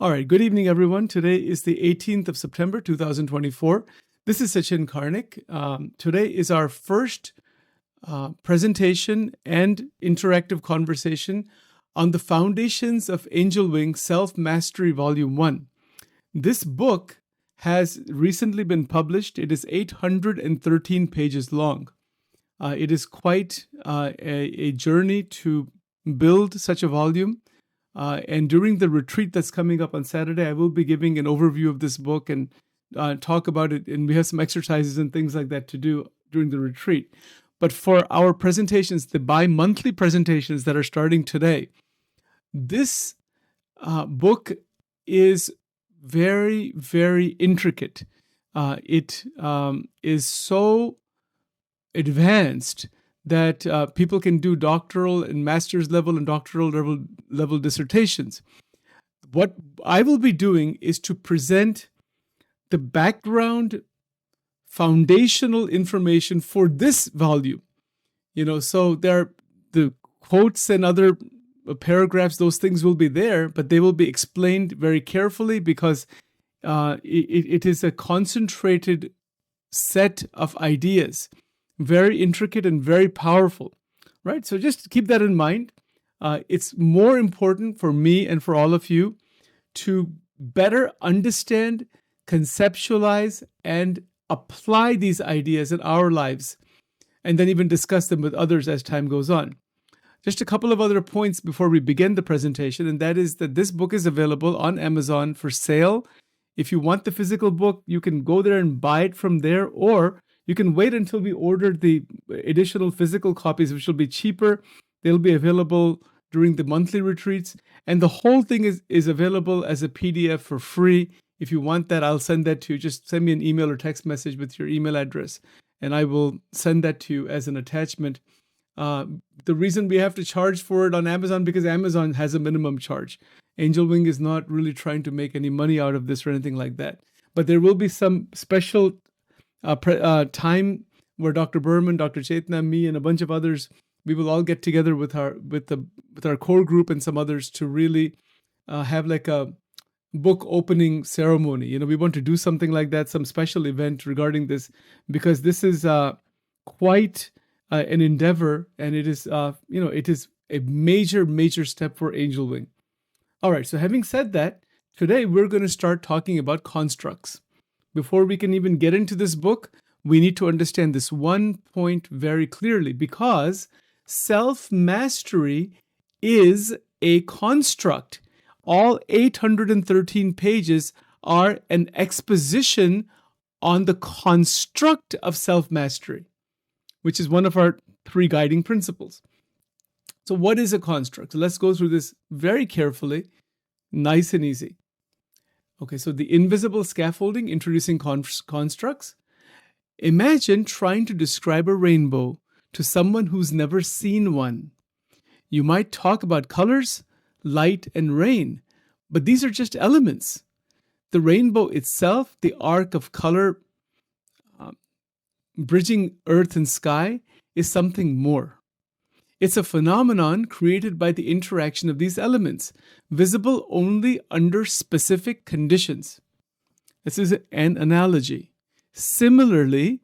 All right, good evening, everyone. Today is the 18th of September, 2024. This is Sachin Karnik. Today is our first presentation and interactive conversation on the Foundations of Angel Wing Self-Mastery Volume 1. This book has recently been published. It is 813 pages long. It is quite a journey to build such a volume. And during the retreat that's coming up on Saturday, I will be giving an overview of this book and talk about it. And we have some exercises and things like that to do during the retreat. But for our presentations, the bi-monthly presentations that are starting today, this book is very, very intricate. It is so advanced that people can do doctoral and master's level and doctoral level dissertations. What I will be doing is to present the background foundational information for this volume. So there are the quotes and other paragraphs, those things will be there, but they will be explained very carefully because it is a concentrated set of ideas. Very intricate and very powerful, right? So just keep that in mind. It's more important for me and for all of you to better understand, conceptualize, and apply these ideas in our lives, and then even discuss them with others as time goes on. Just a couple of other points before we begin the presentation, and that is that this book is available on Amazon for sale. If you want the physical book, you can go there and buy it from there, or you can wait until we order the additional physical copies, which will be cheaper. They'll be available during the monthly retreats. And the whole thing is available as a PDF for free. If you want that, I'll send that to you. Just send me an email or text message with your email address, and I will send that to you as an attachment. The reason we have to charge for it on Amazon, because Amazon has a minimum charge. Angel Wing is not really trying to make any money out of this or anything like that. But there will be some special time where Dr. BERMAN, Dr. CHETANA, me, and a bunch of others, we will all get together with our core group and some others to really have like a book opening ceremony. We want to do something like that, some special event regarding this, because this is quite an endeavor, and it is it is a major step for Angel Wing. All right. So having said that, today we're going to start talking about constructs. Before we can even get into this book, we need to understand this one point very clearly, because self-mastery is a construct. All 813 pages are an exposition on the construct of self-mastery, which is one of our 3 guiding principles. So what is a construct? So let's go through this very carefully, nice and easy. Okay, so the invisible scaffolding, introducing constructs. Imagine trying to describe a rainbow to someone who's never seen one. You might talk about colors, light, and rain, but these are just elements. The rainbow itself, the arc of color, bridging earth and sky, is something more. It's a phenomenon created by the interaction of these elements, visible only under specific conditions. This is an analogy. Similarly,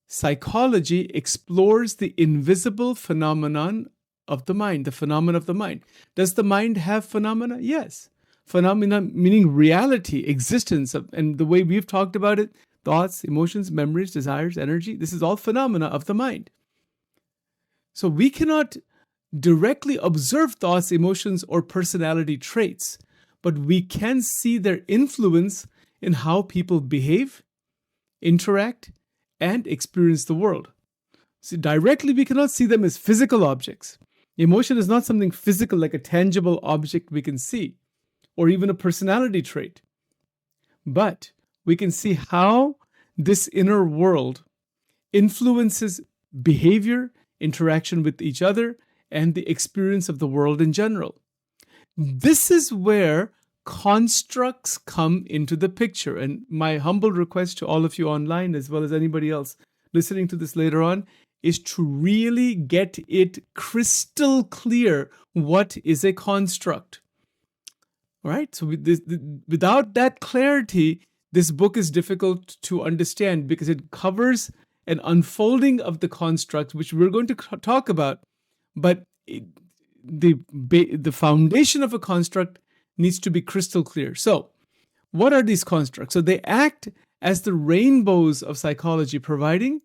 psychology explores the invisible phenomenon of the mind, the phenomenon of the mind. Does the mind have phenomena? Yes. Phenomena meaning reality, existence, and the way we've talked about it, thoughts, emotions, memories, desires, energy. This is all phenomena of the mind. So we cannot directly observe thoughts, emotions, or personality traits, but we can see their influence in how people behave, interact, and experience the world. See, directly, we cannot see them as physical objects. Emotion is not something physical, like a tangible object we can see, or even a personality trait. But we can see how this inner world influences behavior, interaction with each other, and the experience of the world in general. This is where constructs come into the picture. And my humble request to all of you online, as well as anybody else listening to this later on, is to really get it crystal clear what is a construct. right? So without that clarity, this book is difficult to understand because it covers an unfolding of the constructs, which we're going to talk about. But the foundation of a construct needs to be crystal clear. So what are these constructs? So they act as the rainbows of psychology, providing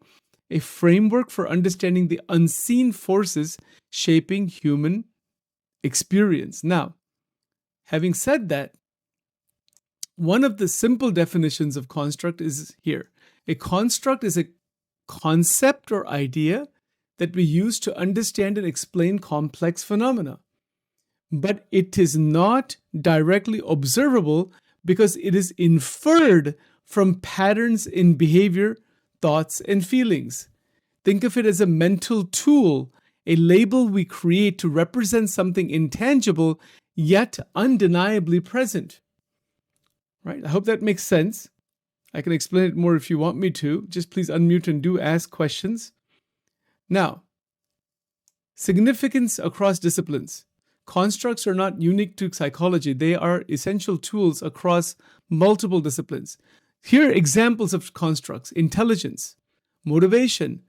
a framework for understanding the unseen forces shaping human experience. Now, having said that, one of the simple definitions of construct is here. A construct is a concept or idea that we use to understand and explain complex phenomena. But it is not directly observable because it is inferred from patterns in behavior, thoughts, and feelings. Think of it as a mental tool, a label we create to represent something intangible yet undeniably present. Right? I hope that makes sense. I can explain it more if you want me to. Just please unmute and do ask questions. Now, significance across disciplines. Constructs are not unique to psychology. They are essential tools across multiple disciplines. Here are examples of constructs: intelligence, motivation,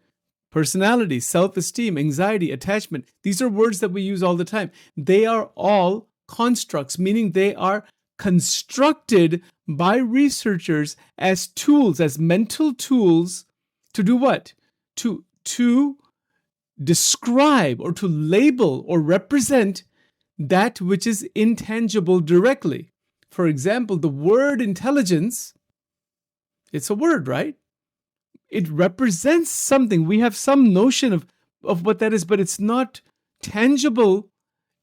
personality, self-esteem, anxiety, attachment. These are words that we use all the time. They are all constructs, meaning they are constructed by researchers as tools, as mental tools to do what? To describe or to label or represent that which is intangible directly. For example, the word intelligence, it's a word, right? It represents something. We have some notion of what that is, but it's not tangible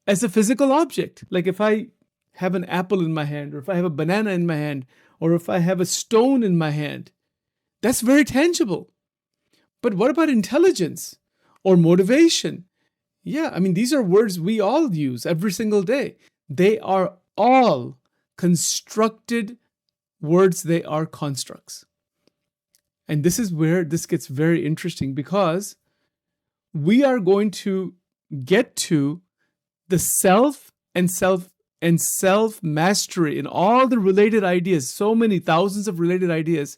as a physical object. Like if I have an apple in my hand, or if I have a banana in my hand, or if I have a stone in my hand, that's very tangible. But what about intelligence or motivation? Yeah, I mean, these are words we all use every single day. They are all constructed words. They are constructs. And this is where this gets very interesting, because we are going to get to the self and self-mastery and all the related ideas, so many thousands of related ideas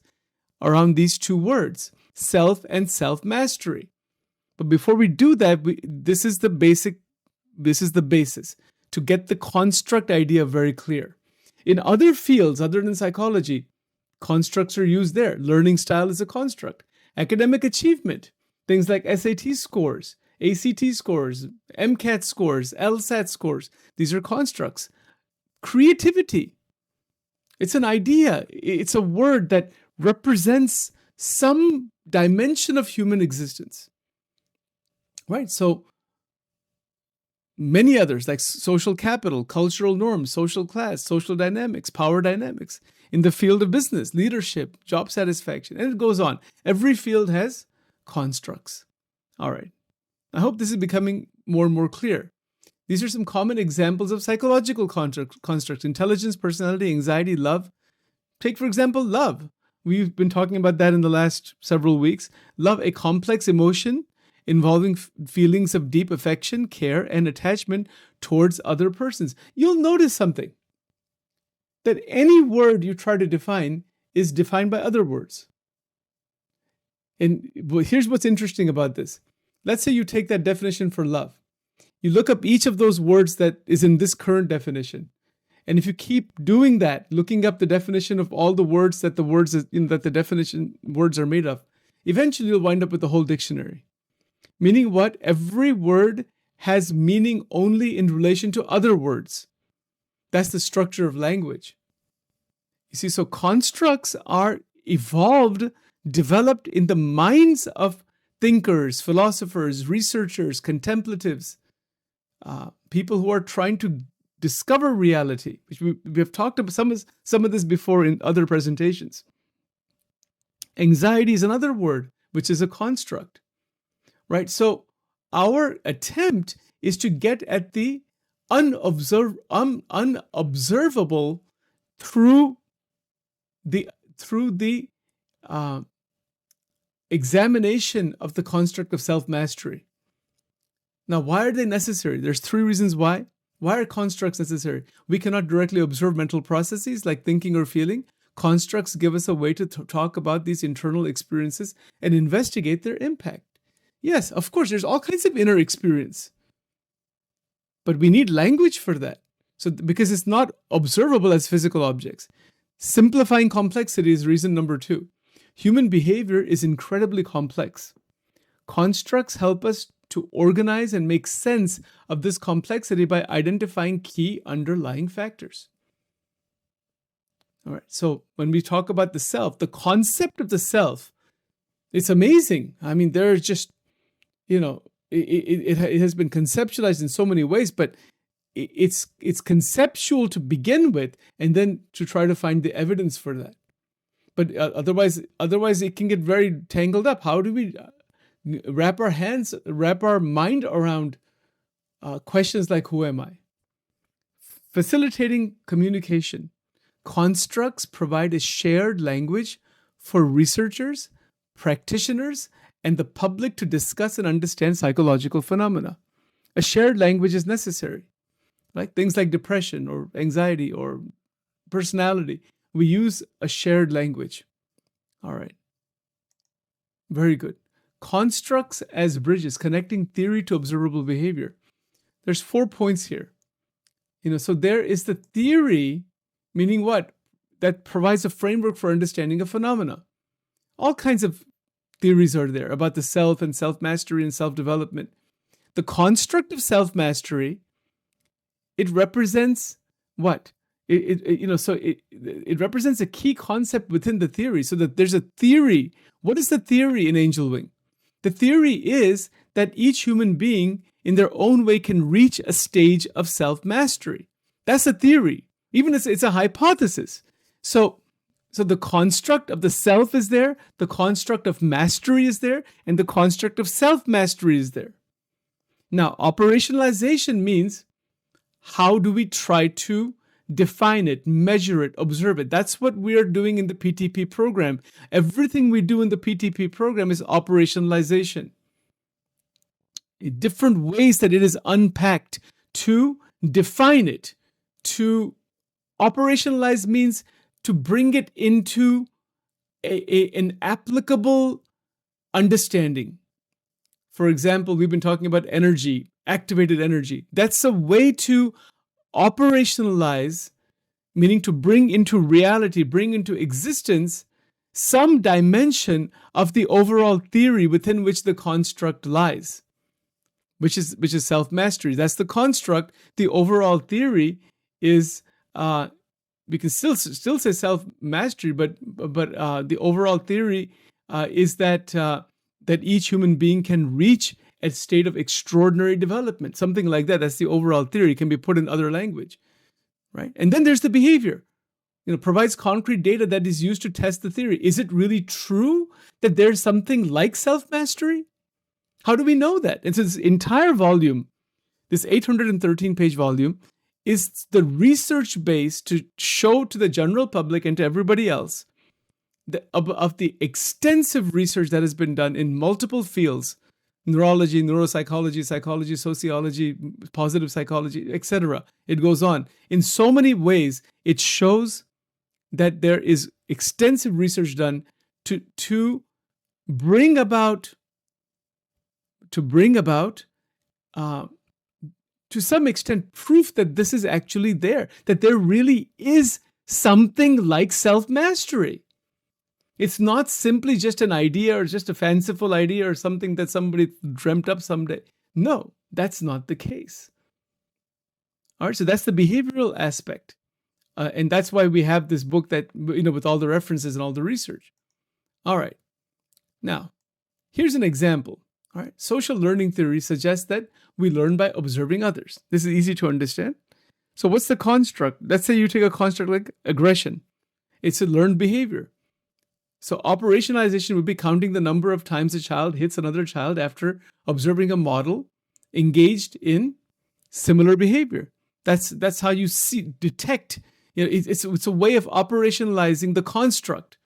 around these two words, self and self-mastery. But before we do that, this is the basis to get the construct idea very clear. In other fields other than psychology, constructs are used there. Learning style is a construct. Academic achievement, things like SAT scores, ACT scores, MCAT scores, LSAT scores, these are constructs. Creativity, it's an idea. It's a word that represents some dimension of human existence. Right? So many others like social capital, cultural norms, social class, social dynamics, power dynamics. In the field of business, leadership, job satisfaction, and it goes on. Every field has constructs. All right. I hope this is becoming more and more clear. These are some common examples of psychological constructs: intelligence, personality, anxiety, love. Take, for example, love. We've been talking about that in the last several weeks. Love, a complex emotion involving feelings of deep affection, care, and attachment towards other persons. You'll notice something, that any word you try to define is defined by other words. And here's what's interesting about this. Let's say you take that definition for love. You look up each of those words that is in this current definition. And if you keep doing that, looking up the definition of all the words that the definition words are made of, eventually you'll wind up with the whole dictionary. Meaning what? Every word has meaning only in relation to other words. That's the structure of language. You see, so constructs are evolved, developed in the minds of thinkers, philosophers, researchers, contemplatives, people who are trying to discover reality, which we have talked about some of this before in other presentations. Anxiety is another word, which is a construct, right? So our attempt is to get at the unobservable through the examination of the construct of self-mastery. Now, why are they necessary? There's three reasons why. Why are constructs necessary? We cannot directly observe mental processes like thinking or feeling. Constructs give us a way to talk about these internal experiences and investigate their impact. Yes, of course, there's all kinds of inner experience. But we need language for that. So because it's not observable as physical objects. Simplifying complexity is reason number 2. Human behavior is incredibly complex. Constructs help us to organize and make sense of this complexity by identifying key underlying factors. All right, so when we talk about the self, the concept of the self, it's amazing. I mean, there are just, it has been conceptualized in so many ways, but it's conceptual to begin with, and then to try to find the evidence for that. But otherwise it can get very tangled up. How do we wrap our mind around questions like, who am I? Facilitating communication. Constructs provide a shared language for researchers, practitioners, and the public to discuss and understand psychological phenomena. A shared language is necessary. Like things like depression or anxiety or personality, we use a shared language. All right. Very good. Constructs as bridges, connecting theory to observable behavior. There's 4 points here. So there is the theory, meaning what? That provides a framework for understanding a phenomena. All kinds of theories are there about the self and self-mastery and self-development. The construct of self-mastery, it represents what? It represents a key concept within the theory, so that there's a theory. What is the theory in Angel Wing? The theory is that each human being in their own way can reach a stage of self-mastery. That's a theory. Even it's a hypothesis. So the construct of the self is there, the construct of mastery is there, and the construct of self-mastery is there. Now, operationalization means, how do we try to define it, measure it, observe it? That's what we are doing in the PTP program. Everything we do in the PTP program is operationalization. Different ways that it is unpacked to define it. To operationalize means to bring it into an applicable understanding. For example, we've been talking about energy, activated energy. That's a way to operationalize, meaning to bring into reality, bring into existence some dimension of the overall theory within which the construct lies, which is self-mastery. That's the construct. The overall theory is, we can still say self-mastery, but the overall theory is that each human being can reach a state of extraordinary development, something like that. That's the overall theory. It can be put in other language, right? And then there's the behavior. Provides concrete data that is used to test the theory. Is it really true that there's something like self-mastery? How do we know that? And so this entire volume, this 813-page volume, is the research base to show to the general public and to everybody else of the extensive research that has been done in multiple fields: neurology, neuropsychology, psychology, sociology, positive psychology, etc. It goes on. In so many ways, it shows that there is extensive research done to bring about to some extent proof that this is actually there, that there really is something like self-mastery. It's not simply just an idea or just a fanciful idea or something that somebody dreamt up someday. No, that's not the case. All right, so that's the behavioral aspect. And that's why we have this book that, with all the references and all the research. All right. Now, here's an example. All right. Social learning theory suggests that we learn by observing others. This is easy to understand. So what's the construct? Let's say you take a construct like aggression. It's a learned behavior. So operationalization would be counting the number of times a child hits another child after observing a model engaged in similar behavior. That's how you detect. It's a way of operationalizing the construct.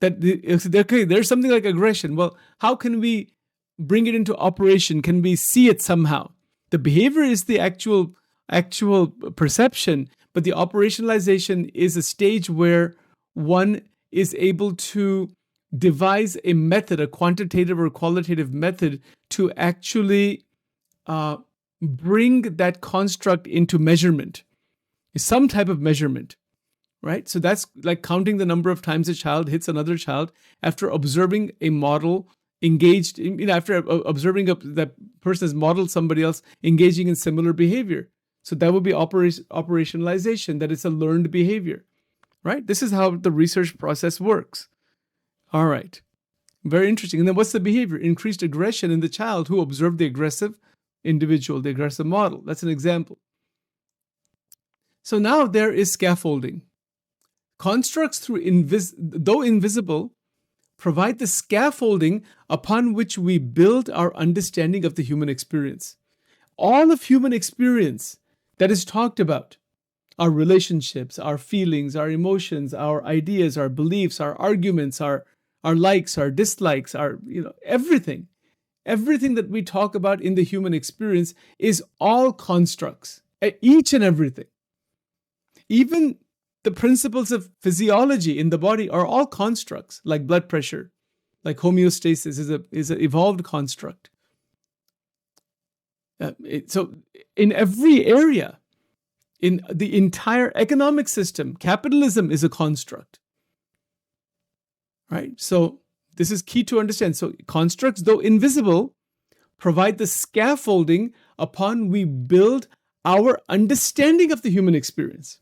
That there's something like aggression. Well, how can we bring it into operation? Can we see it somehow? The behavior is the actual actual perception, but the operationalization is a stage where one is able to devise a method, a quantitative or qualitative method, to actually bring that construct into measurement, some type of measurement, right? So that's like counting the number of times a child hits another child after observing a model engaged in, after observing that person has modeled somebody else engaging in similar behavior. So that would be operationalization, that it's a learned behavior, right? This is how the research process works. All right. Very interesting. And then what's the behavior? Increased aggression in the child who observed the aggressive individual, the aggressive model. That's an example. So now there is scaffolding. Constructs, though invisible, provide the scaffolding upon which we build our understanding of the human experience. All of human experience that is talked about, our relationships, our feelings, our emotions, our ideas, our beliefs, our arguments, our likes, our dislikes, our, everything that we talk about in the human experience is all constructs, each and everything. Even the principles of physiology in the body are all constructs, like blood pressure, like homeostasis is an evolved construct. So in every area, in the entire economic system, capitalism is a construct, right? So this is key to understand. So constructs, though invisible, provide the scaffolding upon we build our understanding of the human experience.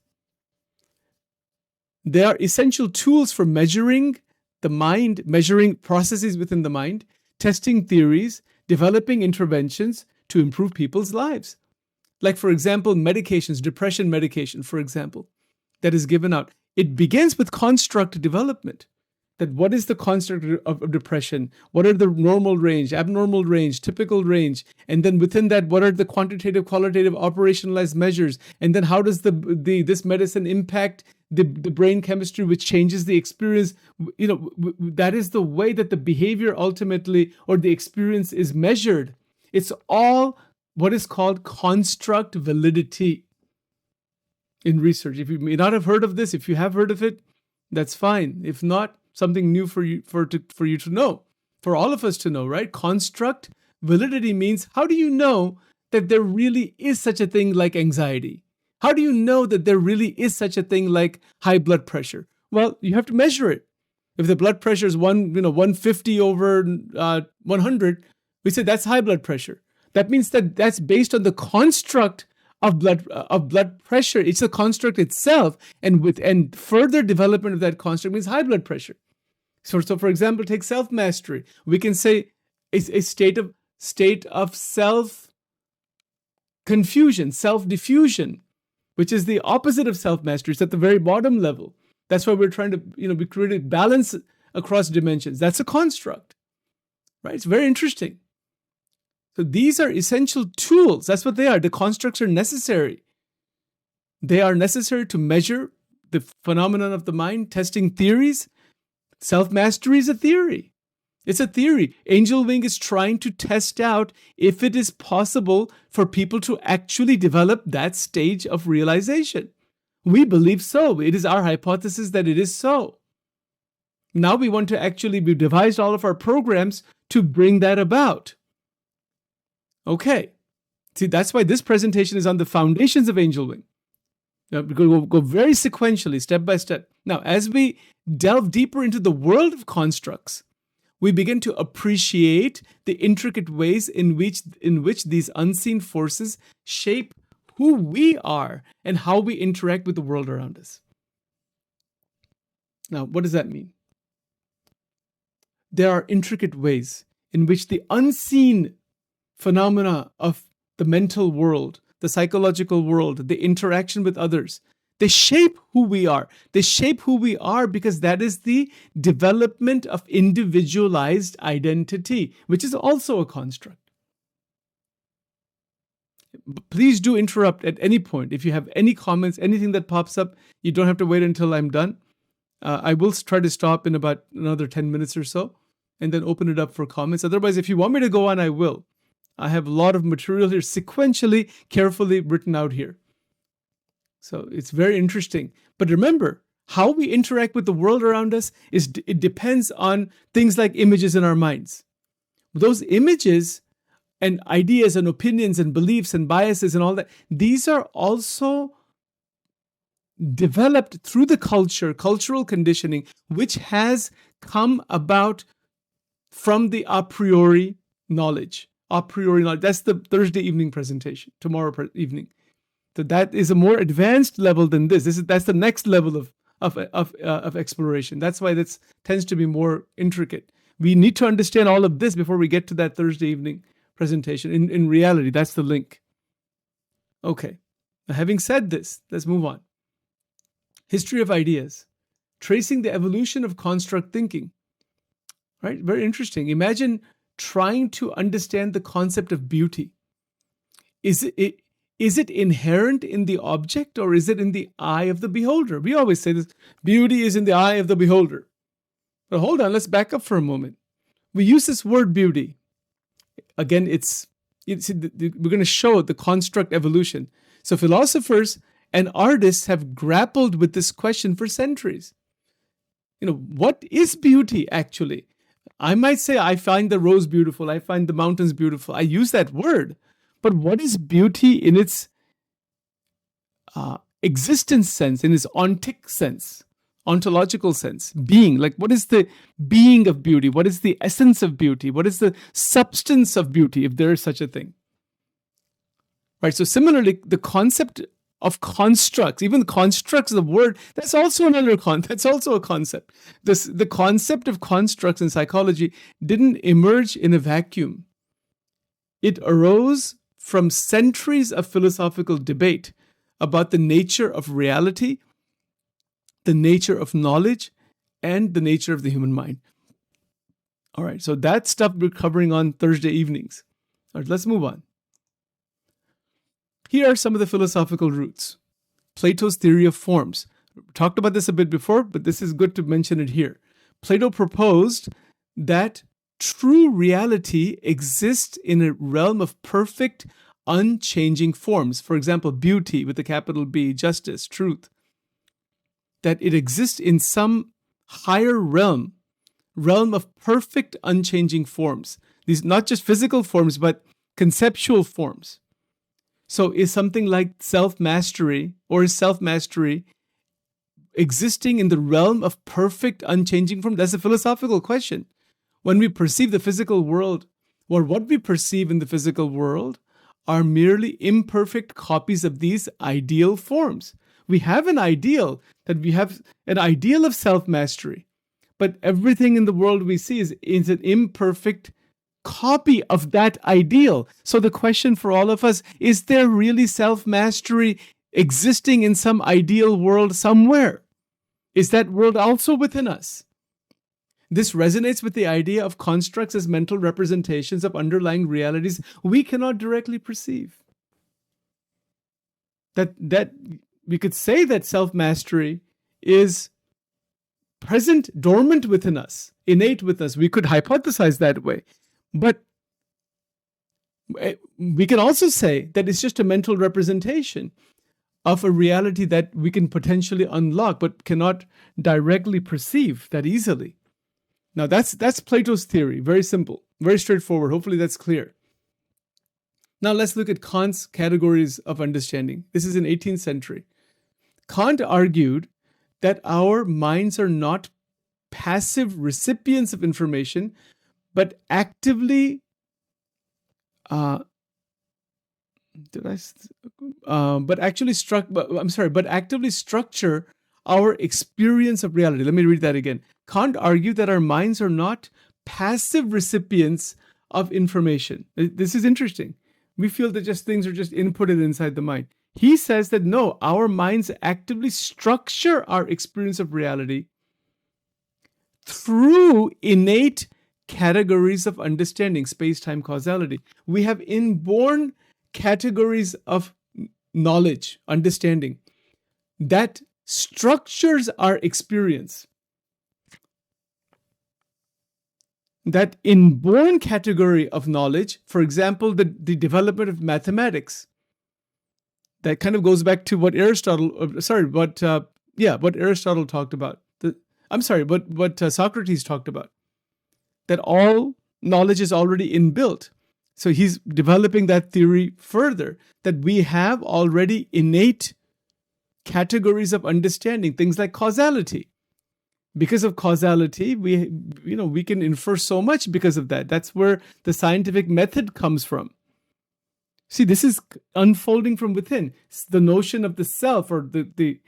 They are essential tools for measuring the mind, measuring processes within the mind, testing theories, developing interventions to improve people's lives. Like, for example, medications, depression medication, for example, that is given out. It begins with construct development. That what is the construct of depression? What are the normal range, abnormal range, typical range? And then within that, what are the quantitative, qualitative, operationalized measures? And then how does this medicine impact the brain chemistry, which changes the experience? That is the way that the behavior ultimately, or the experience, is measured. It's all what is called construct validity in research. If you may not have heard of this, if you have heard of it, that's fine. If not, something new for you to know, for all of us to know, right? Construct validity means, how do you know that there really is such a thing like anxiety? How do you know that there really is such a thing like high blood pressure? Well, you have to measure it. If the blood pressure is 150 over 100, we say that's high blood pressure. That means that that's based on the construct of blood pressure. It's the construct itself, and further development of that construct means high blood pressure. So for example, take self-mastery. We can say a state of self-confusion, self-diffusion, which is the opposite of self-mastery. It's at the very bottom level. That's why we're trying to, we create balance across dimensions. That's a construct, right? It's very interesting. So these are essential tools. That's what they are. The constructs are necessary. They are necessary to measure the phenomenon of the mind, testing theories. Self-mastery is a theory. It's a theory. Angel Wing is trying to test out if it is possible for people to actually develop that stage of realization. We believe so. It is our hypothesis that it is so. Now we want to actually devise all of our programs to bring that about. Okay. See, that's why this presentation is on the foundations of Angel Wing. We'll go very sequentially, step by step. Now, as we delve deeper into the world of constructs, we begin to appreciate the intricate ways in which these unseen forces shape who we are and how we interact with the world around us. Now, what does that mean? There are intricate ways in which the unseen phenomena of the mental world, the psychological world, the interaction with others, they shape who we are. They shape who we are because that is the development of individualized identity, which is also a construct. Please do interrupt at any point. If you have any comments, anything that pops up, you don't have to wait until I'm done. I will try to stop in about another 10 minutes or so and then open it up for comments. Otherwise, if you want me to go on, I will. I have a lot of material here sequentially, carefully written out here. So it's very interesting. But remember, how we interact with the world around us it depends on things like images in our minds. Those images and ideas and opinions and beliefs and biases and all that, these are also developed through the cultural conditioning, which has come about from the a priori knowledge. That's the Thursday evening presentation, tomorrow evening. So that is a more advanced level than this. That's the next level of exploration. That's why this tends to be more intricate. We need to understand all of this before we get to that Thursday evening presentation. In reality, that's the link. Okay. Now, having said this, let's move on. History of ideas, tracing the evolution of construct thinking. Right? Very interesting. Imagine trying to understand the concept of beauty. Is it inherent in the object, or is it in the eye of the beholder? We always say this, beauty is in the eye of the beholder. But hold on, let's back up for a moment. We use this word beauty. Again, we're going to show the construct evolution. So philosophers and artists have grappled with this question for centuries. What is beauty actually? I might say, I find the rose beautiful. I find the mountains beautiful. I use that word. But what is beauty in its existence sense, in its ontic sense, ontological sense, being? Like, what is the being of beauty? What is the essence of beauty? What is the substance of beauty, if there is such a thing? Right. So similarly, the concept of constructs, even the constructs of the word, that's also that's also a concept. The concept of constructs in psychology didn't emerge in a vacuum. It arose from centuries of philosophical debate about the nature of reality, the nature of knowledge, and the nature of the human mind. All right, so that stuff we're covering on Thursday evenings. All right, let's move on. Here are some of the philosophical roots. Plato's theory of forms. We talked about this a bit before, but this is good to mention it here. Plato proposed that true reality exists in a realm of perfect, unchanging forms. For example, beauty with a capital B, justice, truth. That it exists in some higher realm of perfect, unchanging forms. These not just physical forms, but conceptual forms. So is something like self-mastery, or is self-mastery existing in the realm of perfect, unchanging form? That's a philosophical question. When we perceive the physical world, or what we perceive in the physical world, are merely imperfect copies of these ideal forms. We have an ideal, of self-mastery, but everything in the world we see is an imperfect copy of that ideal. So the question for all of us, is there really self-mastery existing in some ideal world somewhere? Is that world also within us? This resonates with the idea of constructs as mental representations of underlying realities we cannot directly perceive. That we could say that self-mastery is present, dormant within us, innate with us. We could hypothesize that way. But we can also say that it's just a mental representation of a reality that we can potentially unlock, but cannot directly perceive that easily. Now, that's Plato's theory. Very simple, very straightforward. Hopefully that's clear. Now, let's look at Kant's categories of understanding. This is in 18th century. Kant argued that our minds are not passive recipients of information, but actively actively structure our experience of reality. Let me read that again. Kant argued that our minds are not passive recipients of information. This is interesting. We feel that things are just inputted inside the mind. He says that no, our minds actively structure our experience of reality through innate categories of understanding, space-time causality. We have inborn categories of knowledge, understanding, that structures our experience. that inborn category of knowledge, for example, the development of mathematics, that kind of goes back to what Aristotle, what Aristotle talked about. What Socrates talked about, that all knowledge is already inbuilt. So he's developing that theory further, that we have already innate categories of understanding, things like causality. Because of causality, we can infer so much because of that. That's where the scientific method comes from. See, this is unfolding from within. The notion of the self, or the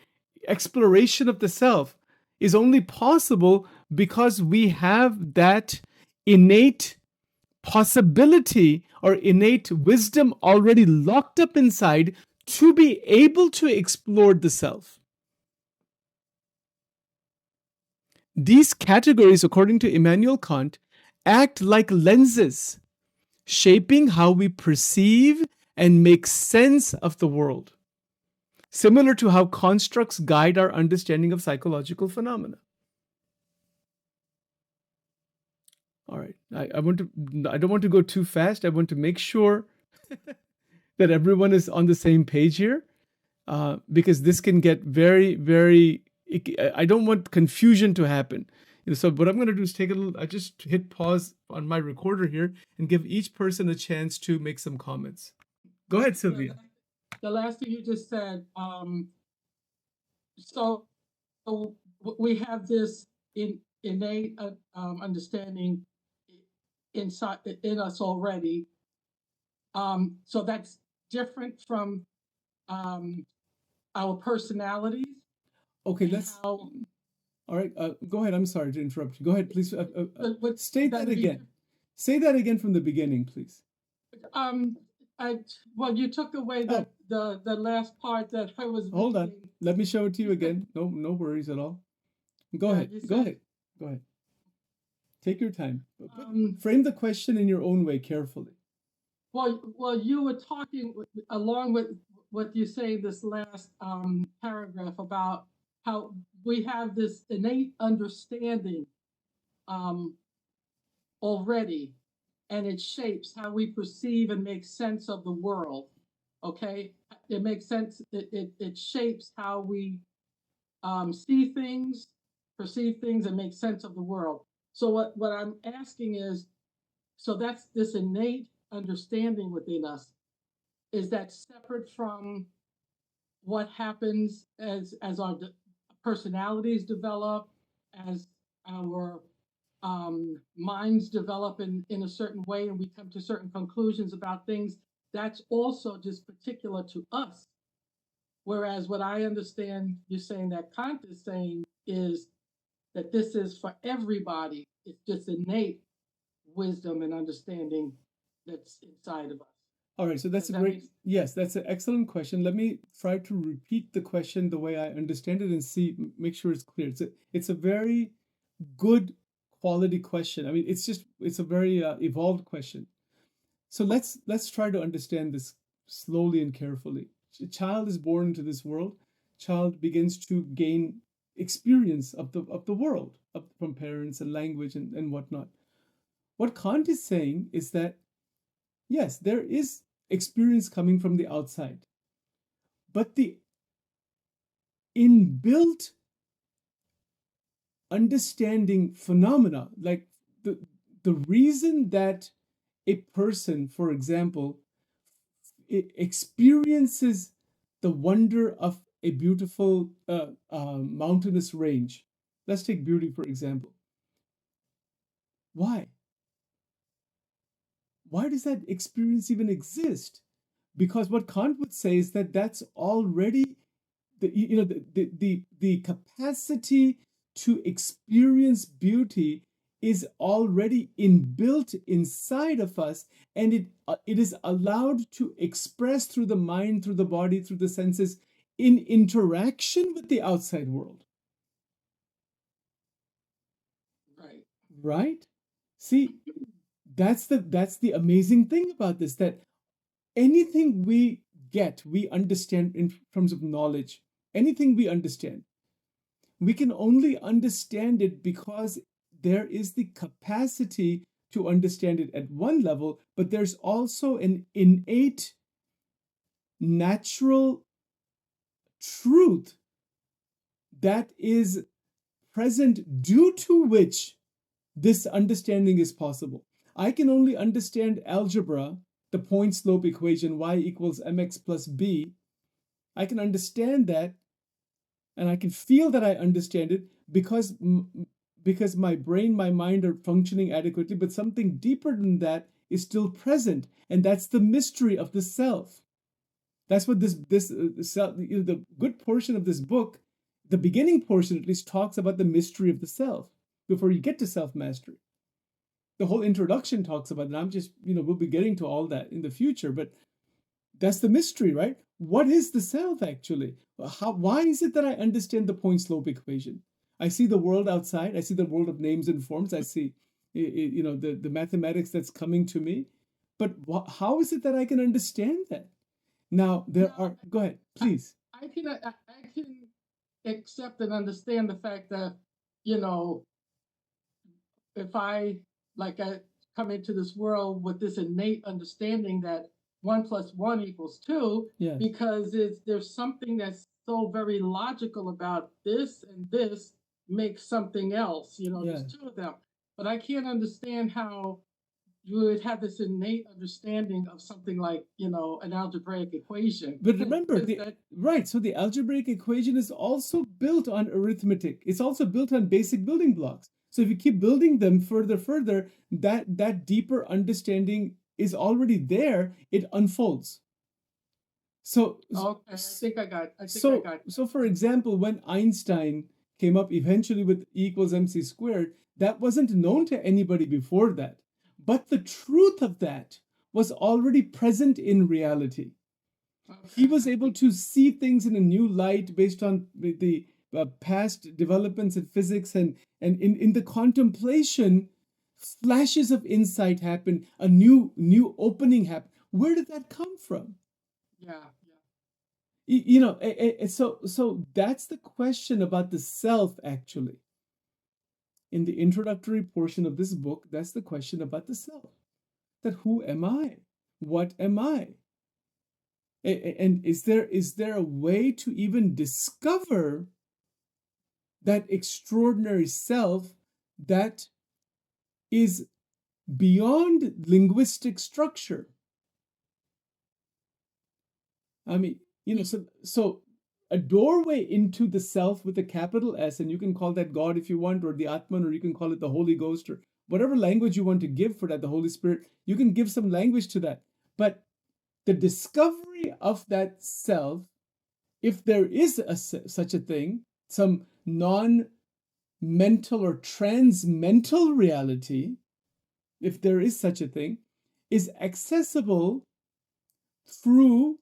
exploration of the self, is only possible because we have that innate possibility or innate wisdom already locked up inside to be able to explore the self. These categories, according to Immanuel Kant, act like lenses, shaping how we perceive and make sense of the world, similar to how constructs guide our understanding of psychological phenomena. All right, I don't want to go too fast. I want to make sure that everyone is on the same page here, because this can get very, very, I don't want confusion to happen. So what I'm going to do is I just hit pause on my recorder here and give each person a chance to make some comments. Go ahead, Sylvia. The last thing you just said, so we have this innate understanding inside in us already. So that's different from our personalities. Okay, all right, go ahead. I'm sorry to interrupt you. Go ahead, please. State that again. Say that again from the beginning, please. Well, you took away the last part that I was. Hold on. Let me show it to you again. No worries at all. Go ahead. Go ahead. Take your time. Frame the question in your own way carefully. Well, you were talking along with what you say this last paragraph about how we have this innate understanding already, and it shapes how we perceive and make sense of the world. Okay, it makes sense. It shapes how we see things, perceive things, and make sense of the world. So what I'm asking is, so that's this innate understanding within us. Is that separate from what happens as our personalities develop, as our minds develop in a certain way, and we come to certain conclusions about things? That's also just particular to us. Whereas what I understand you're saying that Kant is saying is that this is for everybody. It's just innate wisdom and understanding that's inside of us. All right, so that's that's an excellent question. Let me try to repeat the question the way I understand it and make sure it's clear. It's a very good quality question. I mean, it's a very evolved question. So let's try to understand this slowly and carefully. A child is born into this world. Child begins to gain experience of the world, from parents and language and whatnot. What Kant is saying is that, yes, there is experience coming from the outside, but the inbuilt understanding phenomena, like the reason that a person, for example, experiences the wonder of a beautiful mountainous range. Let's take beauty, for example. Why? Why does that experience even exist? Because what Kant would say is that that's already the capacity to experience beauty is already inbuilt inside of us, and it is allowed to express through the mind, through the body, through the senses, in interaction with the outside world. Right? See, that's the amazing thing about this, that anything we understand in terms of knowledge, anything we understand, we can only understand it because there is the capacity to understand it at one level, but there's also an innate, natural truth that is present due to which this understanding is possible. I can only understand algebra, the point slope equation, y equals mx plus b. I can understand that, and I can feel that I understand it because my brain, my mind are functioning adequately, but something deeper than that is still present, and that's the mystery of the self. That's what this self, the good portion of this book, the beginning portion at least, talks about the mystery of the self before you get to self-mastery. The whole introduction talks about it. I'm just, we'll be getting to all that in the future, but that's the mystery, right? What is the self actually? Why is it that I understand the point slope equation? I see the world outside. I see the world of names and forms. I see, the mathematics that's coming to me. But how is it that I can understand that? Now, go ahead, please. I can accept and understand the fact that, if I come into this world with this innate understanding that 1 + 1 = 2, Yeah. because there's something that's so very logical about this and this makes something else, there's two of them. But I can't understand how you would have this innate understanding of something like, an algebraic equation. But remember, so the algebraic equation is also built on arithmetic. It's also built on basic building blocks. So if you keep building them further, that deeper understanding is already there. It unfolds. So okay, I think I got. So for example, when Einstein came up eventually with E = mc², that wasn't known to anybody before that. But the truth of that was already present in reality. Okay. He was able to see things in a new light based on the past developments in physics, and in the contemplation, flashes of insight happen, a new opening happen. Where did that come from? Yeah. So that's the question about the self, actually. In the introductory portion of this book, that's the question about the self. That who am I? What am I? And is there a way to even discover that extraordinary self that is beyond linguistic structure? I mean, so a doorway into the self with a capital S, and you can call that God if you want, or the Atman, or you can call it the Holy Ghost, or whatever language you want to give for that, the Holy Spirit, you can give some language to that. But the discovery of that self, if there is such a thing, some non-mental or trans-mental reality, if there is such a thing, is accessible through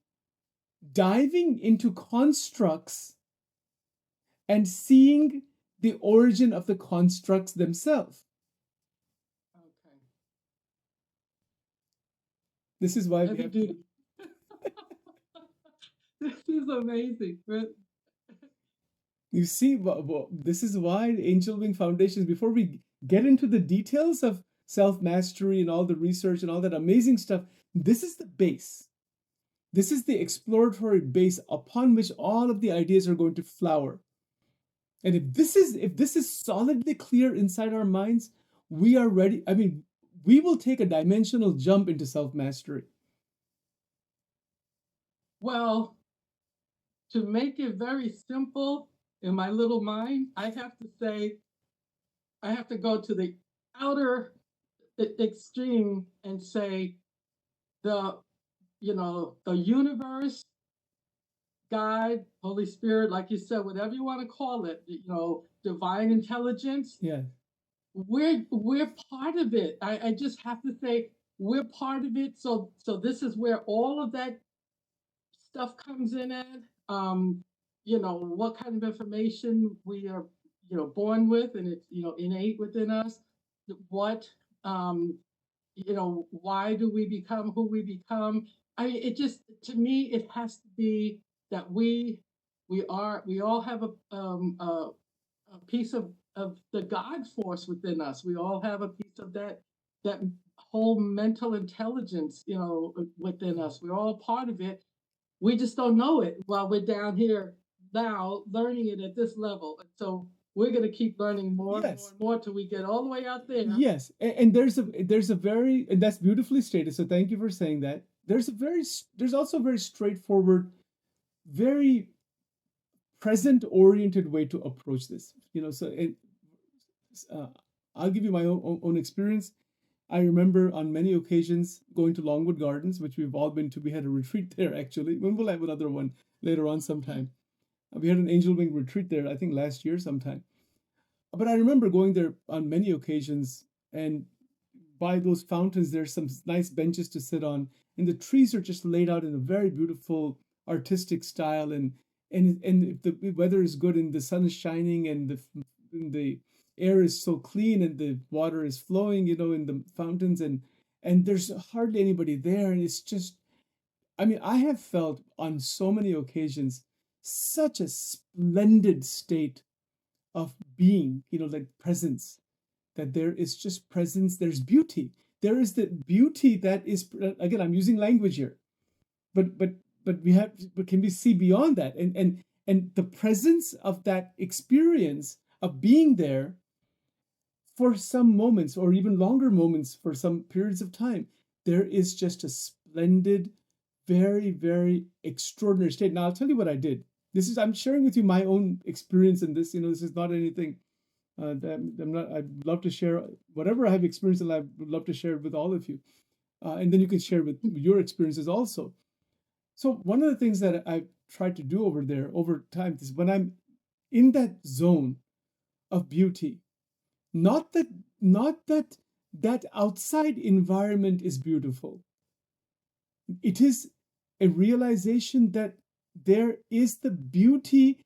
diving into constructs and seeing the origin of the constructs themselves. Okay. This is why we have to... This is amazing. You see, this is why Angel Wing Foundations, before we get into the details of self-mastery and all the research and all that amazing stuff, this is the base. This is the exploratory base upon which all of the ideas are going to flower. And if this is solidly clear inside our minds, we are ready. I mean, we will take a dimensional jump into self-mastery. Well, to make it very simple in my little mind, I have to say, I have to go to the outer extreme and say the universe, God, Holy Spirit, like you said, whatever you want to call it, divine intelligence. Yeah. We're part of it. I just have to say we're part of it. So this is where all of that stuff comes in at. What kind of information we are, born with, and it's, innate within us. What, why do we become who we become? It just, to me, it has to be that we all have a piece of the God force within us. We all have a piece of that whole mental intelligence, within us. We're all part of it. We just don't know it while we're down here now learning it at this level. And so we're going to keep learning more and more Yes. and more till we get all the way out there. Yes, and there's a very, and that's beautifully stated. So thank you for saying that. There's also a very straightforward, very present oriented way to approach this. Uh, I'll give you my own experience. I remember on many occasions going to Longwood Gardens, which we've all been to. We had a retreat there actually. We'll have another one later on sometime. We had an angel wing retreat there, I think last year sometime. But I remember going there on many occasions, and by those fountains, there's some nice benches to sit on, and the trees are just laid out in a very beautiful artistic style. And if the weather is good and the sun is shining and the air is so clean and the water is flowing, in the fountains, and there's hardly anybody there, and it's just, I mean, I have felt on so many occasions such a splendid state of being, like presence, that there is just presence, there's beauty. There is the beauty that is, again, I'm using language here, but can we see beyond that? And the presence of that experience of being there for some moments or even longer moments for some periods of time, there is just a splendid, very, very extraordinary state. Now I'll tell you what I did. I'm sharing with you my own experience in this. This is not anything that I'm not. I'd love to share whatever I have experienced, and I would love to share it with all of you. And then you can share with your experiences also. So one of the things that I've tried to do over there over time is when I'm in that zone of beauty, not that that outside environment is beautiful. It is a realization that there is the beauty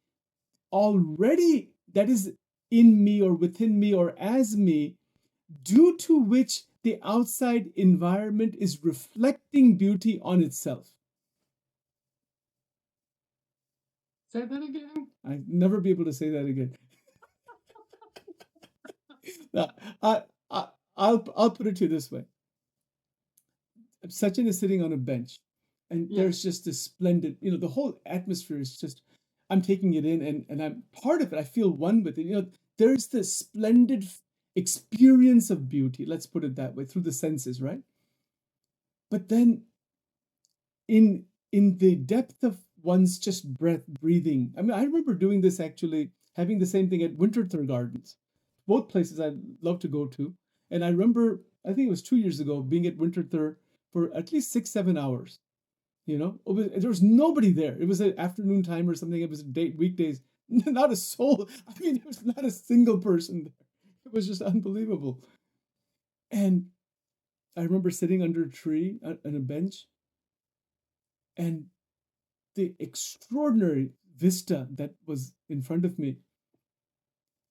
already that is in me or within me or as me, due to which the outside environment is reflecting beauty on itself. Say that again. I'll never be able to say that again. I'll put it to you this way. Sachin is sitting on a bench, and there's just this splendid, the whole atmosphere is just, I'm taking it in, and I'm part of it. I feel one with it. There's this splendid experience of beauty, let's put it that way, through the senses, right? But then in the depth of one's just breathing, I mean, I remember doing this actually, having the same thing at Winterthur Gardens, both places I'd love to go to. And I remember, I think it was 2 years ago, being at Winterthur for at least 6-7 hours. There was nobody there. It was an afternoon time or something. It was weekdays. Not a soul. I mean, there was not a single person there. It was just unbelievable. And I remember sitting under a tree on a bench, and the extraordinary vista that was in front of me.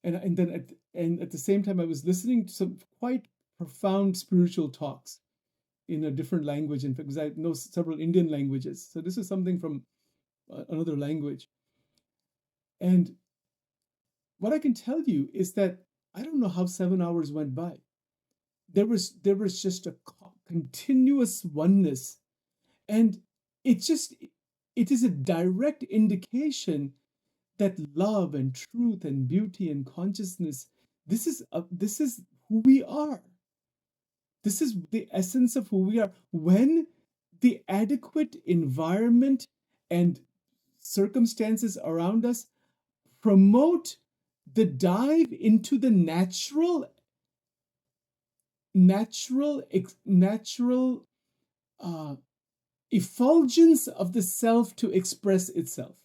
And then at the same time, I was listening to some quite profound spiritual talks in a different language. In fact, because I know several Indian languages, so this is something from another language. And what I can tell you is that I don't know how 7 hours went by. There was just a continuous oneness, and it is a direct indication that love and truth and beauty and consciousness, this is who we are. This is the essence of who we are. When the adequate environment and circumstances around us promote the dive into the natural effulgence of the self to express itself.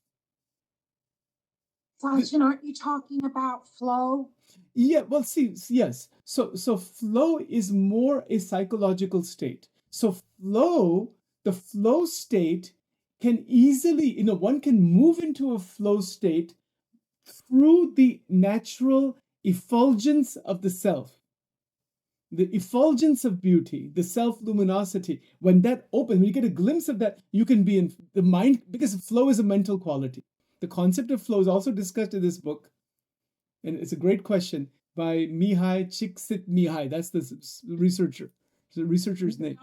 Sachin, aren't you talking about flow? Yeah, well, see, yes. So flow is more a psychological state. So the flow state can easily, one can move into a flow state through the natural effulgence of the self. The effulgence of beauty, the self-luminosity, when that opens, when you get a glimpse of that, you can be in the mind, because flow is a mental quality. The concept of flow is also discussed in this book. And it's a great question by Mihai Csikszentmihalyi. That's the researcher. The researcher's name.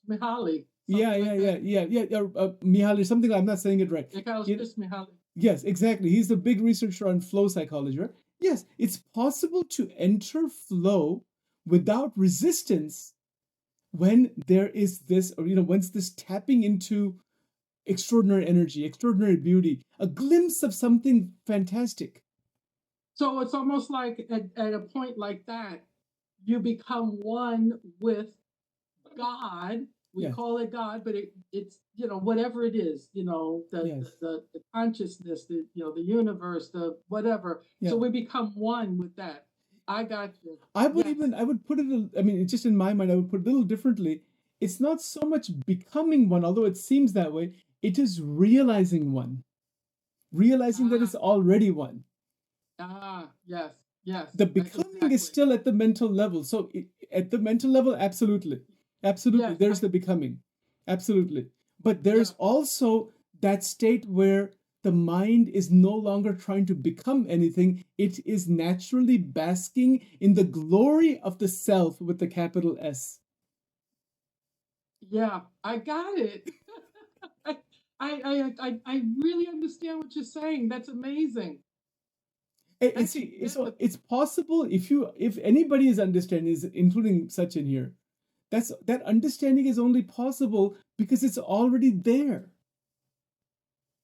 Mihaly. Yeah, Mihaly, something I'm not saying it right. Mihaly. Yes, exactly. He's a big researcher on flow psychology, right? Yes, it's possible to enter flow without resistance when there is this, or once this tapping into extraordinary energy, extraordinary beauty, a glimpse of something fantastic. So it's almost like at a point like that, you become one with God. We call it God, but it's whatever it is, the consciousness, the universe, the whatever. Yeah. So we become one with that. I got you. I would put it, I mean, just in my mind, I would put it a little differently. It's not so much becoming one, although it seems that way. It is realizing one, realizing that it's already one. Yes. The becoming is still at the mental level. So at the mental level, absolutely. Yes, there's the becoming. Absolutely. But there's also that state where the mind is no longer trying to become anything. It is naturally basking in the glory of the self with the capital S. Yeah, I got it. I really understand what you're saying. That's amazing. It's possible if anybody is understanding, including Sachin here, that understanding is only possible because it's already there.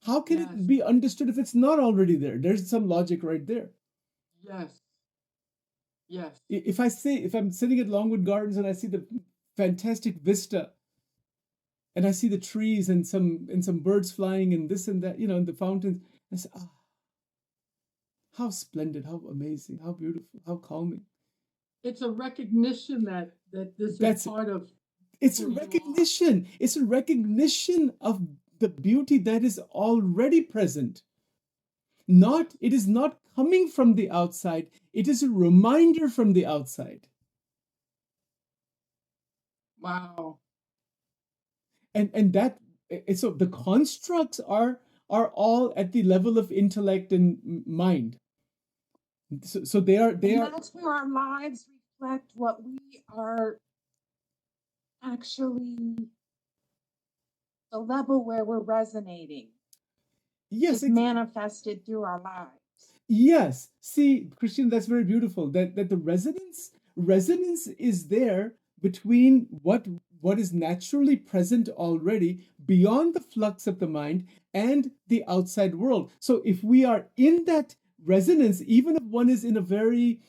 How can it be understood if it's not already there? There's some logic right there. Yes. If I'm sitting at Longwood Gardens and I see the fantastic vista, and I see the trees and some birds flying and this and that, and the fountains, I say, how splendid, how amazing, how beautiful, how calming. It's a recognition that this is part of. It's a recognition. It's a recognition of the beauty that is already present. It is not coming from the outside. It is a reminder from the outside. Wow. And so the constructs are all at the level of intellect and mind. So they are. That's where our lives reflect what we are actually, the level where we're resonating. Yes, is manifested through our lives. Yes. See, Christian, that's very beautiful. That the resonance is there between what is naturally present already beyond the flux of the mind and the outside world. So if we are in that resonance, even if one is in a very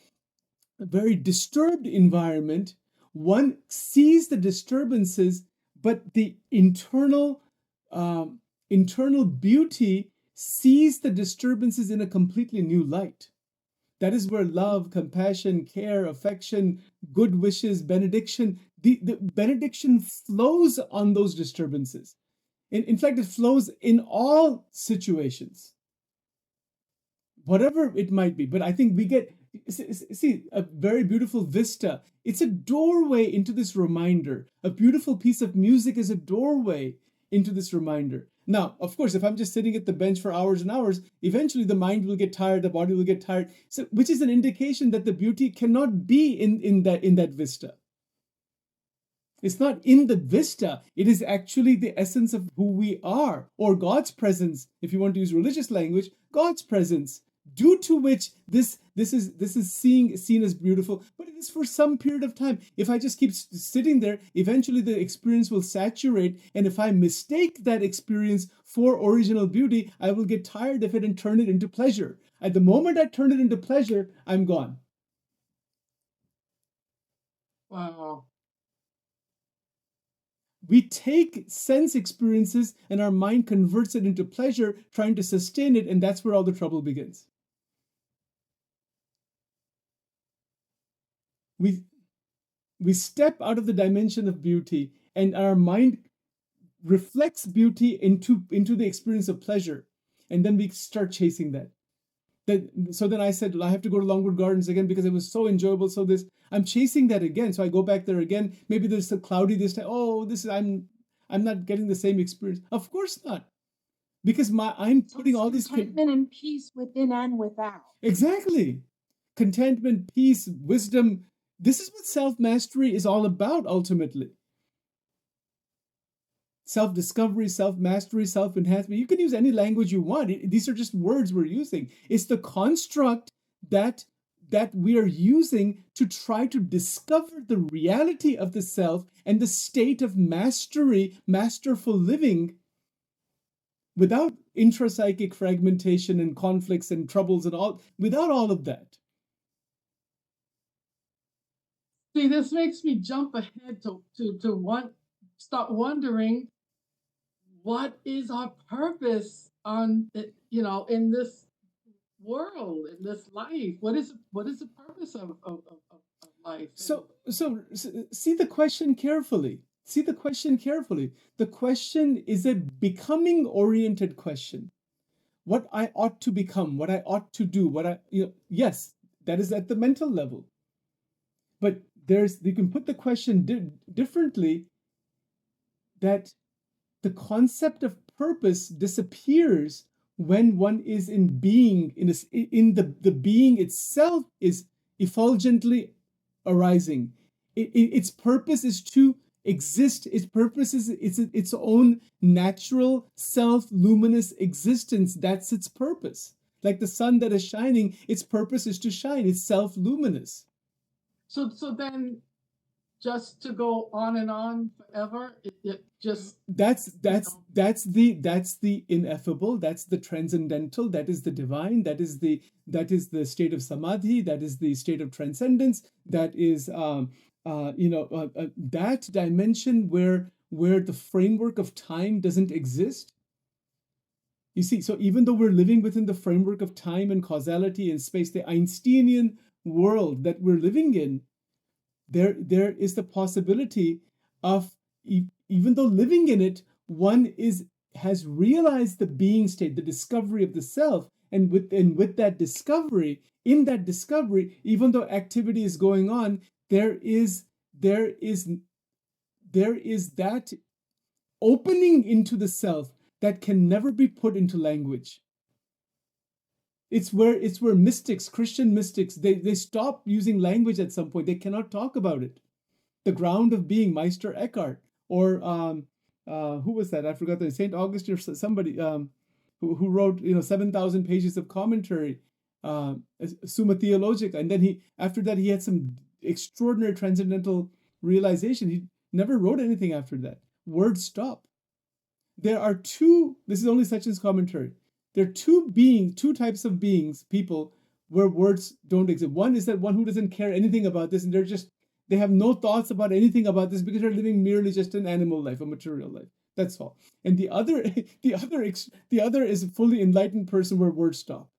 disturbed environment, one sees the disturbances, but the internal beauty sees the disturbances in a completely new light. That is where love, compassion, care, affection, good wishes, benediction, the benediction flows on those disturbances. In fact, it flows in all situations, whatever it might be. But I think we get, see, a very beautiful vista. It's a doorway into this reminder. A beautiful piece of music is a doorway into this reminder. Now, of course, if I'm just sitting at the bench for hours and hours, eventually the mind will get tired, the body will get tired. So, which is an indication that the beauty cannot be in that vista. It's not in the vista. It is actually the essence of who we are, or God's presence, if you want to use religious language, God's presence, due to which this is seen as beautiful, but it is for some period of time. If I just keep sitting there, eventually the experience will saturate, and if I mistake that experience for original beauty, I will get tired of it and turn it into pleasure. At the moment I turn it into pleasure, I'm gone. Wow. We take sense experiences and our mind converts it into pleasure, trying to sustain it, and that's where all the trouble begins. We step out of the dimension of beauty, and our mind reflects beauty into the experience of pleasure, and then we start chasing that. So then I said, I have to go to Longwood Gardens again because it was so enjoyable. So I'm chasing that again. So I go back there again. Maybe there's a cloudy this time. Oh, I'm not getting the same experience. Of course not. because I'm So putting it's all these contentment and peace within and without. exactly contentment, peace, wisdom. This is what self-mastery is all about ultimately. Self-discovery, self-mastery, self-enhancement. You can use any language you want. These are just words we're using. It's the construct that we are using to try to discover the reality of the self and the state of mastery, masterful living, without intrapsychic fragmentation and conflicts and troubles and all, without all of that. See, this makes me jump ahead to start wondering what is our purpose in this world, in this life. What is the purpose of life? So see the question carefully. See the question carefully. The question is a becoming oriented question. What I ought to become, what I ought to do, yes, that is at the mental level. But you can put the question differently, that the concept of purpose disappears when one is in being, in the being itself is effulgently arising. Its purpose is to exist. Its purpose is its own natural self-luminous existence. That's its purpose. Like the sun that is shining, its purpose is to shine. It's self-luminous. So then, just to go on and on forever, it just that's the ineffable, that's the transcendental, that is the divine, that is the state of samadhi, that is the state of transcendence, that is that dimension where the framework of time doesn't exist. You see, so even though we're living within the framework of time and causality and space, the Einsteinian world that we're living in, there is the possibility of, even though living in it, one has realized the being state, the discovery of the self, and with that discovery, in that discovery, even though activity is going on, there is that opening into the self that can never be put into language. It's where mystics, Christian mystics, they stop using language at some point. They cannot talk about it. The ground of being, Meister Eckhart, or who was that? I forgot the Saint Augustine or somebody who wrote 7,000 pages of commentary, Summa Theologica, and then after that he had some extraordinary transcendental realization. He never wrote anything after that. Words stop. There are two. This is only Sachin's commentary. There are two types of beings, people, where words don't exist. One is that one who doesn't care anything about this, and they have no thoughts about anything about this because they're living merely just an animal life, a material life. That's all. And the other is a fully enlightened person where words stop.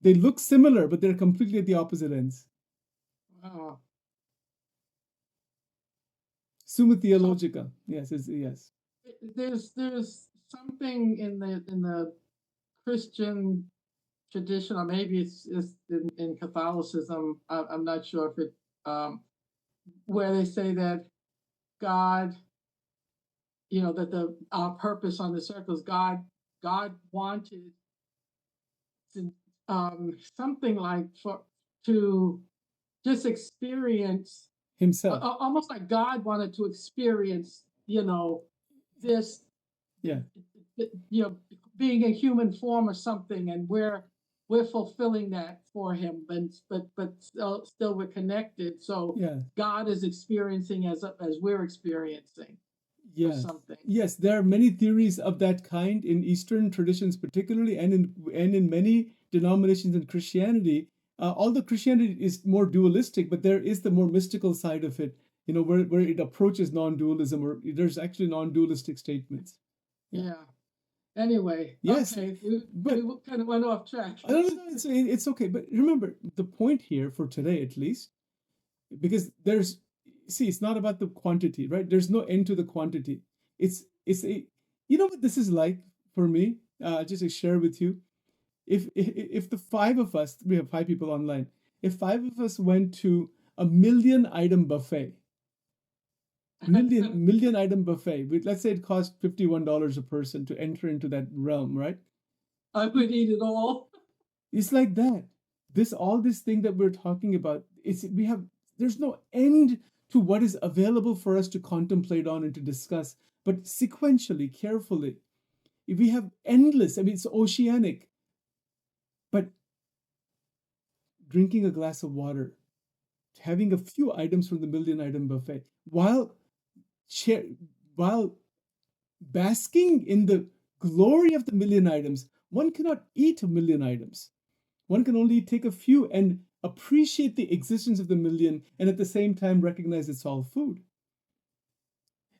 They look similar, but they're completely at the opposite ends. Wow. Summa Theologica. Yes. There's something in the Christian tradition, or maybe it's in Catholicism. I'm not sure if it where they say that God, that our purpose on this earth was God wanted to, something like to just experience Himself. Almost like God wanted to experience, this, Yeah. being a human form or something, and we're fulfilling that for him, but still we're connected. So Yeah. God is experiencing as we're experiencing. Yes. Something. Yes, there are many theories of that kind in Eastern traditions, particularly, and in many denominations in Christianity. Although Christianity is more dualistic, but there is the more mystical side of it, where it approaches non-dualism, or there's actually non-dualistic statements. Yeah. Anyway. Yes. Okay. We kind of went off track. No, it's okay. But remember, the point here for today, at least, because it's not about the quantity, right? There's no end to the quantity. It's a, what this is like for me? Just to share with you. If the five of us, we have 5 people online, if 5 of us went to a 1,000,000 item buffet, million item buffet. Let's say it costs $51 a person to enter into that realm, right? I would eat it all. It's like that. All this thing that we're talking about, there's no end to what is available for us to contemplate on and to discuss, but sequentially, carefully. If we have endless, I mean, it's oceanic, but drinking a glass of water, having a few items from the million item buffet, while basking in the glory of the million items, one cannot eat a million items. One can only take a few and appreciate the existence of the million and at the same time recognize it's all food.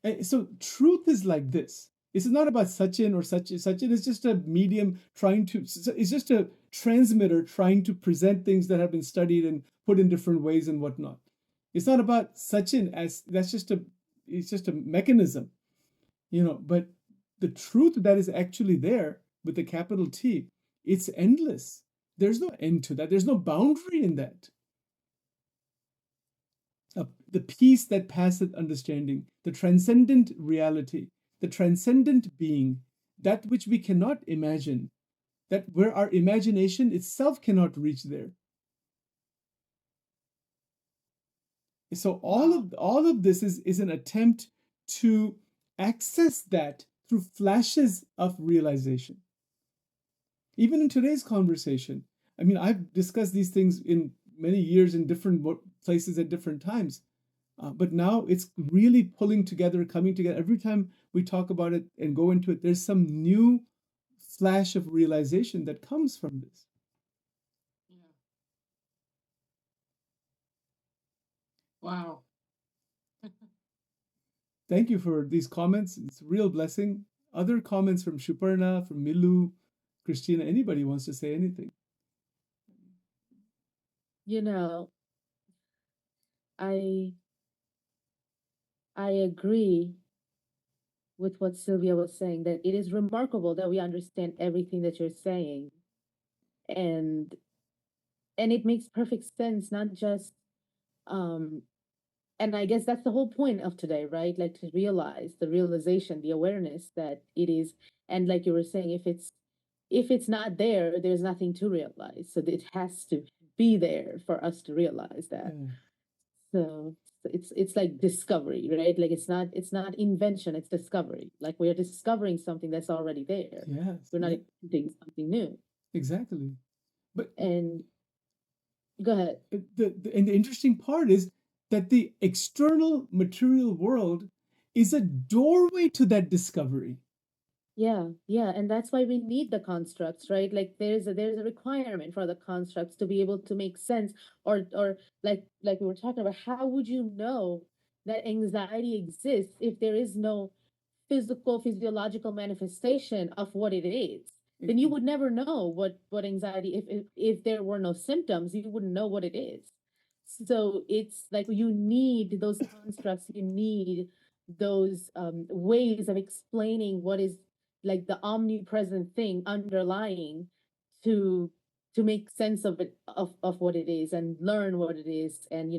And so truth is like this. It's not about Sachin or Sachin. Sachin is just a medium it's just a transmitter trying to present things that have been studied and put in different ways and whatnot. It's not about Sachin it's just a mechanism, but the truth that is actually there with the capital T, it's endless. There's no end to that. There's no boundary in that. The peace that passeth understanding, the transcendent reality, the transcendent being, that which we cannot imagine, that where our imagination itself cannot reach there. So all of this is an attempt to access that through flashes of realization. Even in today's conversation, I mean, I've discussed these things in many years in different places at different times, but now it's really pulling together, coming together. Every time we talk about it and go into it, there's some new flash of realization that comes from this. Yeah. Wow. Thank you for these comments. It's a real blessing. Other comments from Shuparna, from Milu, Christina, anybody wants to say anything? I agree with what Sylvia was saying, that it is remarkable that we understand everything that you're saying. And it makes perfect sense, not just and I guess that's the whole point of today, right? Like to realize the realization, the awareness that it is, and like you were saying, if it's not there, there's nothing to realize. So it has to be there for us to realize that. So it's like discovery, right? Like it's not invention, it's discovery. Like we are discovering something that's already there. Yes. We're not inventing something new. Exactly. And go ahead. And the interesting part is that the external material world is a doorway to that discovery. Yeah, and that's why we need the constructs, right? Like there's a requirement for the constructs to be able to make sense, or like we were talking about, how would you know that anxiety exists if there is no physiological manifestation of what it is? Then you would never know what anxiety, if there were no symptoms, you wouldn't know what it is. So it's like you need those constructs, you need those ways of explaining what is like the omnipresent thing underlying to make sense of it, of what it is, and learn what it is, and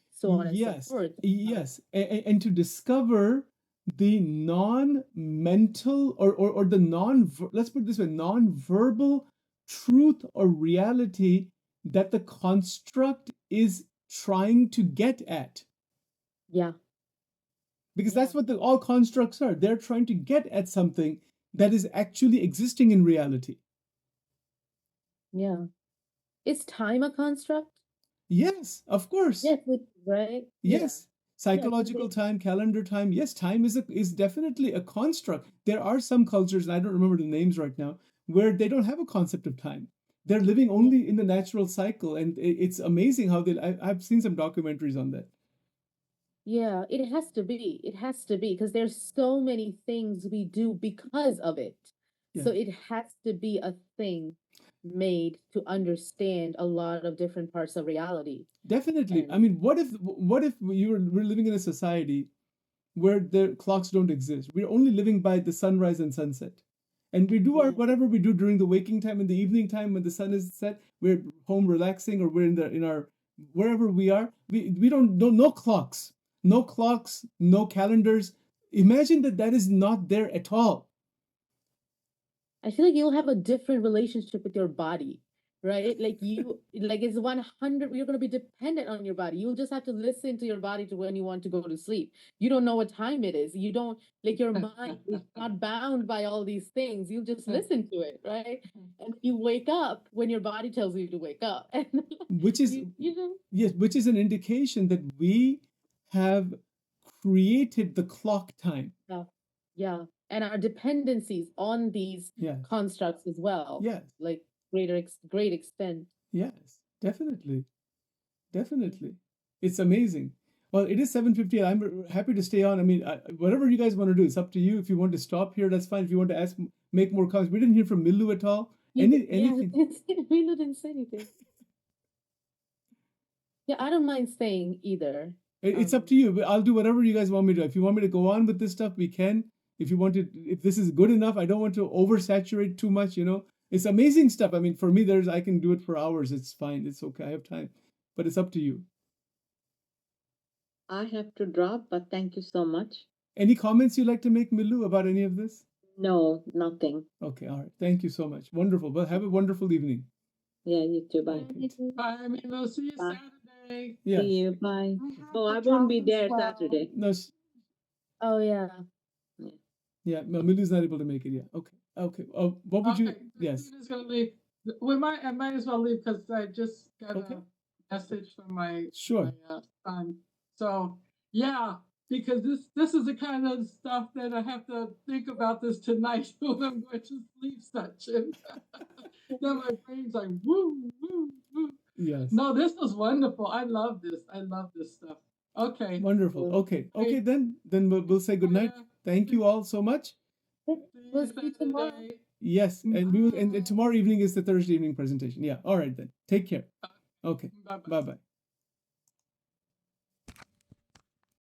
so on and so forth. Yes. And to discover the non-mental or the let's put it this way, non-verbal truth or reality that the construct is trying to get at. Yeah. Because that's what all constructs are. They're trying to get at something that is actually existing in reality. Yeah. Is time a construct? Yes, of course. Yes, right? Yes. Psychological time, calendar time. Yes, time is definitely a construct. There are some cultures, and I don't remember the names right now, where they don't have a concept of time. They're living only in the natural cycle, and it's amazing how I've seen some documentaries on that. Yeah, it has to be. It has to be, because there's so many things we do because of it. Yeah. So it has to be a thing made to understand a lot of different parts of reality. Definitely. I mean, what if we're living in a society where the clocks don't exist? We're only living by the sunrise and sunset. And we do whatever we do during the waking time and the evening time when the sun is set, we're home relaxing, or we're in our wherever we are. We don't know, no clocks. no clocks, no calendars. Imagine that is not there at all. I feel like you'll have a different relationship with your body, right? Like it's 100, you're going to be dependent on your body. You'll just have to listen to your body to when you want to go to sleep. You don't know what time it is. You don't, like, your mind is not bound by all these things. You just listen to it, right? And you wake up when your body tells you to wake up. And Which is, you know, yes, which is an indication that we have created the clock time. yeah. And our dependencies on these Yes. constructs as well. Yes. Like great extent. Yes, definitely. Definitely. It's amazing. Well, it is 7:50. I'm happy to stay on. I mean, whatever you guys want to do, it's up to you. If you want to stop here, that's fine. If you want to ask, make more comments. We didn't hear from Milu at all. Anything? We didn't say anything. Yeah, I don't mind staying either. It's up to you. I'll do whatever you guys want me to. If you want me to go on with this stuff, we can. If you want to, if this is good enough, I don't want to oversaturate too much, you know. It's amazing stuff. I mean, for me, I can do it for hours. It's fine. It's okay. I have time. But it's up to you. I have to drop, but thank you so much. Any comments you'd like to make, Milu, about any of this? No, nothing. Okay, all right. Thank you so much. Wonderful. Well, have a wonderful evening. Yeah, you too. Bye. Okay. Bye. I mean, we'll see you Bye. Saturday. Yes. See you. Bye. I have Oh, to I won't be drop there as well. Saturday. No, Oh yeah. yeah, no, Milu's not able to make it yet. Okay. Okay. What would you? Okay, Yes. Christina's gonna leave. I might as well leave because I just got Okay. a message from my Sure. son. So yeah, because this is the kind of stuff that I have to think about this tonight when I'm going to sleep, Sachin. Then my brain's like woo woo woo. Yes. No, this was wonderful. I love this. I love this stuff. Okay. Wonderful. Okay. Okay. Then we'll say good night. Thank you all so much. We'll see you tomorrow. Saturday. Yes, and we will, and tomorrow evening is the Thursday evening presentation. Yeah. All right then. Take care. Okay. Bye-bye. Bye bye.